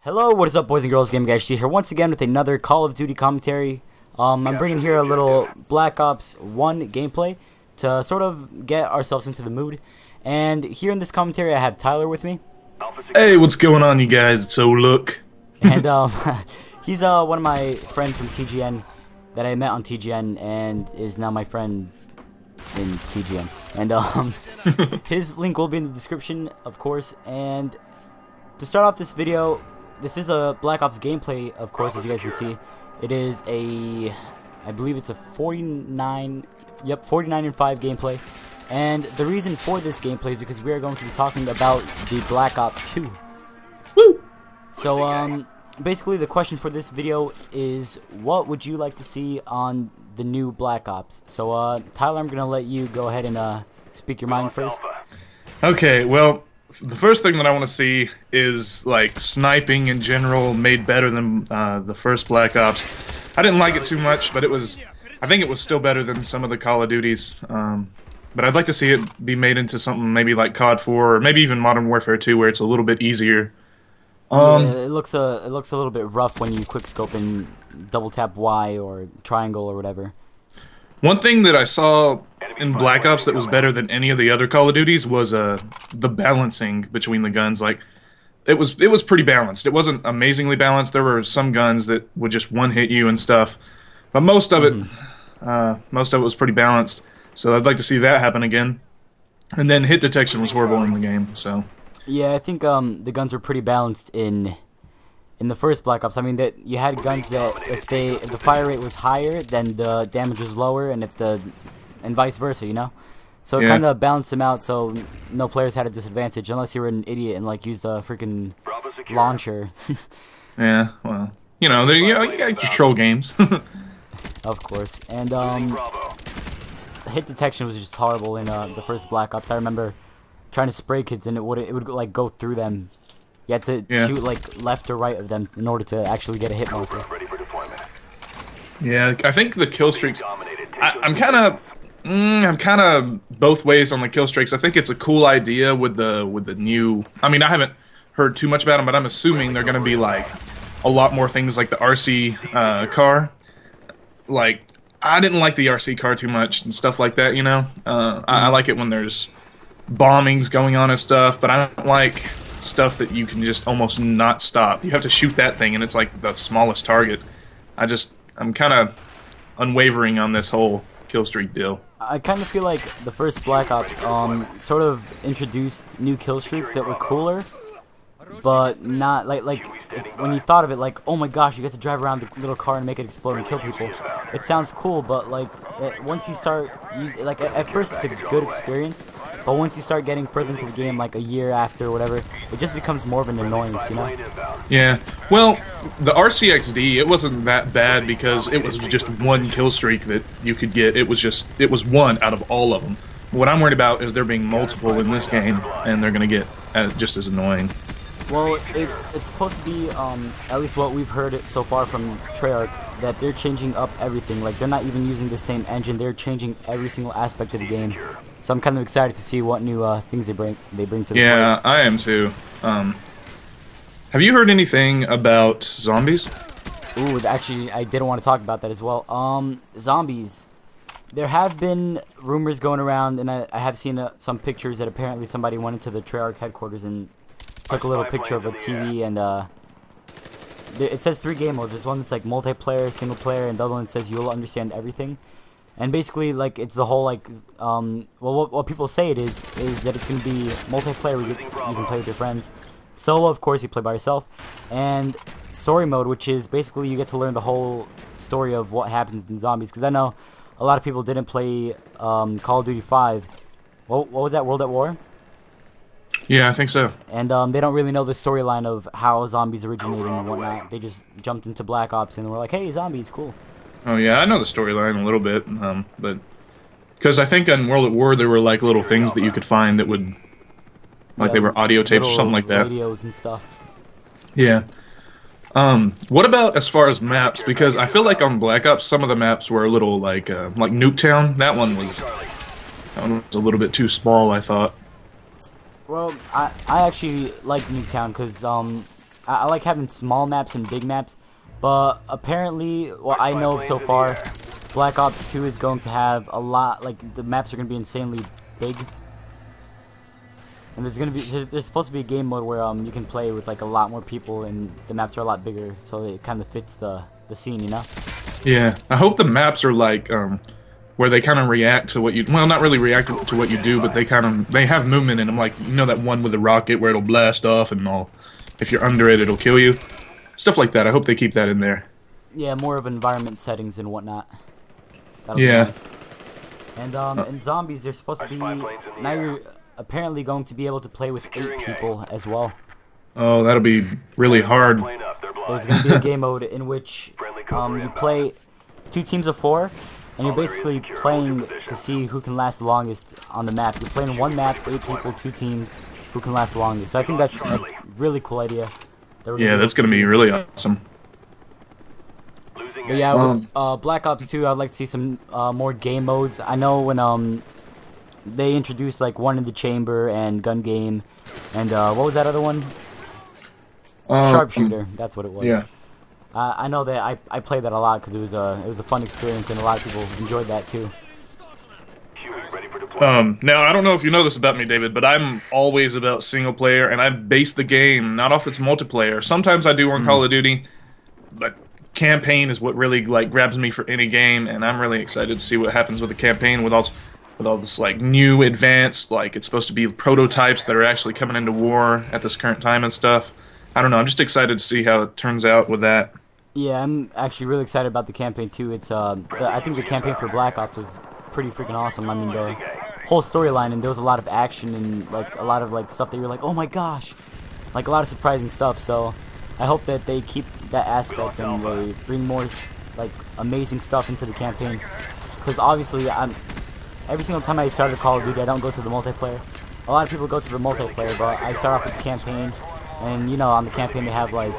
Hello, what is up, boys and girls? Game Guy here once again with another Call of Duty commentary. I'm bringing here a little Black Ops 1 gameplay to sort of get ourselves into the mood. And here in this commentary, I have Tyler with me. Hey, what's going on, you guys? It's OhLook. And he's one of my friends from TGN that I met on TGN and is now my friend in TGN. And his link will be in the description, of course. And to start off this video, this is a Black Ops gameplay, of course, as you guys can see. It is a, I believe it's a 49 and 5 gameplay. And the reason for this gameplay is because we are going to be talking about the Black Ops 2. Woo! So, basically the question for this video is, what would you like to see on the new Black Ops? So, Tyler, I'm going to let you go ahead and speak your mind first. Okay, well, the first thing that I want to see is, like, sniping in general made better than the first Black Ops. I didn't like it too much, but I think it was still better than some of the Call of Duties. But I'd like to see it be made into something maybe like COD 4 or maybe even Modern Warfare 2, where it's a little bit easier. Yeah, it looks a little bit rough when you quickscope and double tap Y or triangle or whatever. One thing that I saw in Black Ops that was better than any of the other Call of Duties was the balancing between the guns. Like, it was pretty balanced. It wasn't amazingly balanced. There were some guns that would just one-hit you and stuff, but most of it was pretty balanced. So I'd like to see that happen again. And then hit detection was horrible in the game. So yeah, I think the guns were pretty balanced in the first Black Ops. I mean, that you had guns that if the fire rate was higher, then the damage was lower, and and vice versa, you know. So it kind of balanced them out, so no players had a disadvantage unless you were an idiot and like used a freaking launcher. Yeah, well, you know, you gotta control games. Of course, and hit detection was just horrible in the first Black Ops. I remember trying to spray kids and it would like go through them. You had to shoot like left or right of them in order to actually get a hit marker. Yeah, I think the kill streaks. I'm kind of both ways on the kill streaks. I think it's a cool idea with the new. I mean, I haven't heard too much about them, but I'm assuming they're going to be like a lot more things like the RC car. Like, I didn't like the RC car too much and stuff like that. You know, I like it when there's bombings going on and stuff, but I don't like stuff that you can just almost not stop. You have to shoot that thing, and it's like the smallest target. I'm kind of unwavering on this whole kill streak deal. I kind of feel like the first Black Ops sort of introduced new kill streaks that were cooler, but not when you thought of it, like, oh my gosh, you get to drive around the little car and make it explode and kill people. It sounds cool, but like once you start like at first it's a good experience, but once you start getting further into the game, like a year after or whatever, it just becomes more of an annoyance, you know? Yeah. Well, the RCXD, it wasn't that bad because it was just one kill streak that you could get. It was one out of all of them. What I'm worried about is there being multiple in this game, and they're gonna get just as annoying. Well, it's supposed to be, at least what we've heard so far from Treyarch, that they're changing up everything. Like, they're not even using the same engine. They're changing every single aspect of the game. So I'm kind of excited to see what new things they bring to the play. Yeah, I am too. Have you heard anything about zombies? Ooh, actually, I didn't want to talk about that as well. Zombies. There have been rumors going around, and I have seen some pictures that apparently somebody went into the Treyarch headquarters and took a little picture of a TV, and it says 3 game modes. There's one that's like multiplayer, single player, and the other one says you'll understand everything. And basically, like, it's the whole, like, well, what people say it is that it's going to be multiplayer where you can play with your friends. Solo, of course, you play by yourself. And story mode, which is basically you get to learn the whole story of what happens in zombies. Because I know a lot of people didn't play Call of Duty 5. What was that, World at War? Yeah, I think so. And they don't really know the storyline of how zombies originated and whatnot. They just jumped into Black Ops and were like, hey, zombies, cool. Oh yeah, I know the storyline a little bit, but because I think on World at War there were like little things that you could find that would, like, they were audio tapes or something like that. Radios and stuff. Yeah. What about as far as maps? Because I feel like on Black Ops some of the maps were a little like Nuketown. That one was a little bit too small, I thought. Well, I actually like Nuketown because I like having small maps and big maps, but apparently, what I know so far, Black Ops 2 is going to have a lot, like, the maps are going to be insanely big. And there's supposed to be a game mode where you can play with like a lot more people and the maps are a lot bigger, so it kind of fits the scene, you know? Yeah, I hope the maps are like where they kind of react to what you, well, not really react to what you do, but they have movement in them, like, you know, that one with the rocket where it'll blast off and all. If you're under it, it'll kill you. Stuff like that. I hope they keep that in there. Yeah, more of environment settings and whatnot. That'll yeah. be nice. And in zombies, they're supposed to be, now you're apparently going to be able to play with 8 people as well. Oh, that'll be really hard. There's going to be a game mode in which you play 2 teams of 4, and you're basically playing to see who can last the longest on the map. You're playing one map, 8 people, 2 teams, who can last the longest. So I think that's a really cool idea. Yeah, that's going to be really awesome. But yeah, with Black Ops 2, I'd like to see some more game modes. I know when they introduced like one in the chamber and gun game, and what was that other one? Sharpshooter. That's what it was. Yeah. I know that I played that a lot because it was a fun experience and a lot of people enjoyed that too. Now I don't know if you know this about me, David, but I'm always about single player, and I base the game not off its multiplayer. Sometimes I do on Call of Duty, but campaign is what really like grabs me for any game, and I'm really excited to see what happens with the campaign with all this like new advanced, like it's supposed to be prototypes that are actually coming into war at this current time and stuff. I don't know. I'm just excited to see how it turns out with that. Yeah, I'm actually really excited about the campaign too. It's I think the campaign for Black Ops was pretty freaking awesome. I mean, the whole storyline, and there was a lot of action and like a lot of like stuff that you're like, oh my gosh, like a lot of surprising stuff. So I hope that they keep that aspect and they bring more like amazing stuff into the campaign. Because obviously, every single time I start a Call of Duty, I don't go to the multiplayer. A lot of people go to the multiplayer, but I start off with the campaign. And you know, on the campaign they have like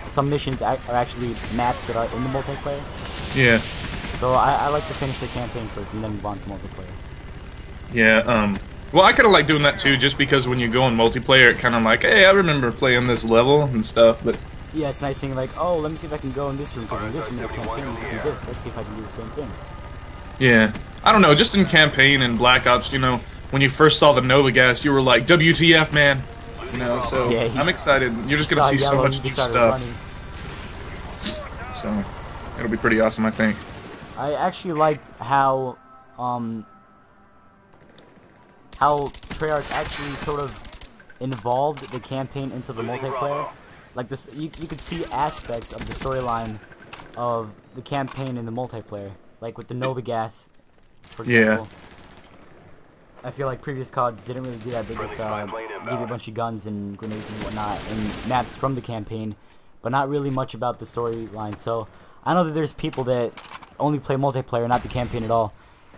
some missions are actually maps that are in the multiplayer. Yeah. So I like to finish the campaign first and then move on to multiplayer. Yeah. Well, I kind of like doing that too, just because when you go in multiplayer, it kind of like, hey, I remember playing this level and stuff. But yeah, it's nice seeing like, oh, let me see if I can go in this room because in this room in the campaign you can do this. Let's see if I can do the same thing. Yeah. I don't know. Just in campaign and Black Ops, you know, when you first saw the Nova gas, you were like, WTF, man. You know, so yeah, I'm excited. You're just gonna see so much new stuff. Running. So it'll be pretty awesome, I think. I actually liked how Treyarch actually sort of involved the campaign into the multiplayer. Like this, you could see aspects of the storyline of the campaign in the multiplayer, like with the Nova gas, for example. Yeah. I feel like previous CODs didn't really do that. They just give you a bunch of guns and grenades and whatnot and maps from the campaign, but not really much about the storyline. So I know that there's people that only play multiplayer, not the campaign at all,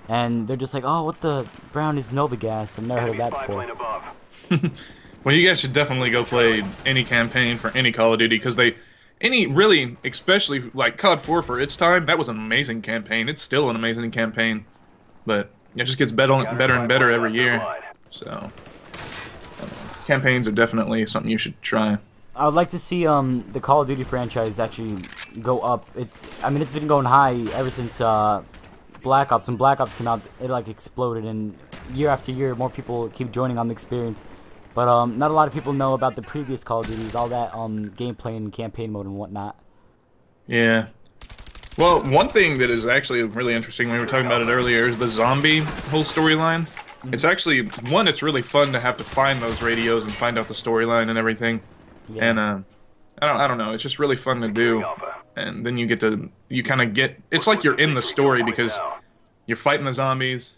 and they're just like, oh, what the brown is Nova gas? I've never heard of that before. Well, you guys should definitely go play any campaign for any Call of Duty, because really, especially like COD 4 for its time, that was an amazing campaign. It's still an amazing campaign, but it just gets better and better every year. So, campaigns are definitely something you should try. I would like to see the Call of Duty franchise actually go up. I mean, it's been going high ever since Black Ops. When Black Ops came out, it like exploded, and year after year, more people keep joining on the experience. But not a lot of people know about the previous Call of Duties, all that gameplay and campaign mode and whatnot. Yeah. Well, one thing that is actually really interesting, we were talking about it earlier, is the zombie whole storyline. It's actually, it's really fun to have to find those radios and find out the storyline and everything. Yeah. And I don't know, it's just really fun to do. And then you kind of get, it's like you're in the story because you're fighting the zombies,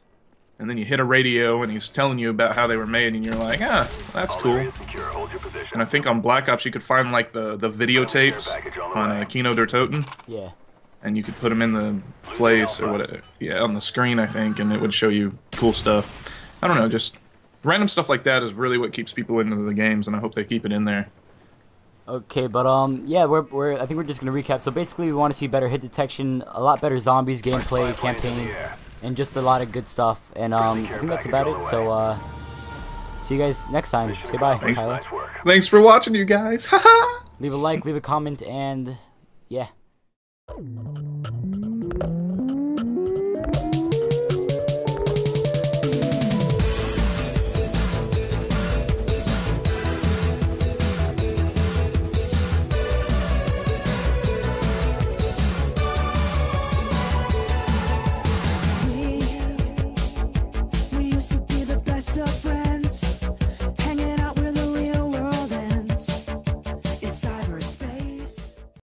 and then you hit a radio and he's telling you about how they were made, and you're like, ah, that's cool. And I think on Black Ops you could find like the videotapes on Kino der Toten. Yeah. And you could put them in the place or whatever, yeah, on the screen, I think, and it would show you cool stuff. I don't know, just random stuff like that is really what keeps people into the games, and I hope they keep it in there. Okay, but yeah, I think we're just gonna recap. So basically, we want to see better hit detection, a lot better zombies gameplay, campaign, and just a lot of good stuff. And I think that's about it. So see you guys next time. Say bye, Tyler. Thanks for watching, you guys. Haha. Leave a like, leave a comment, and yeah. We used to be the best of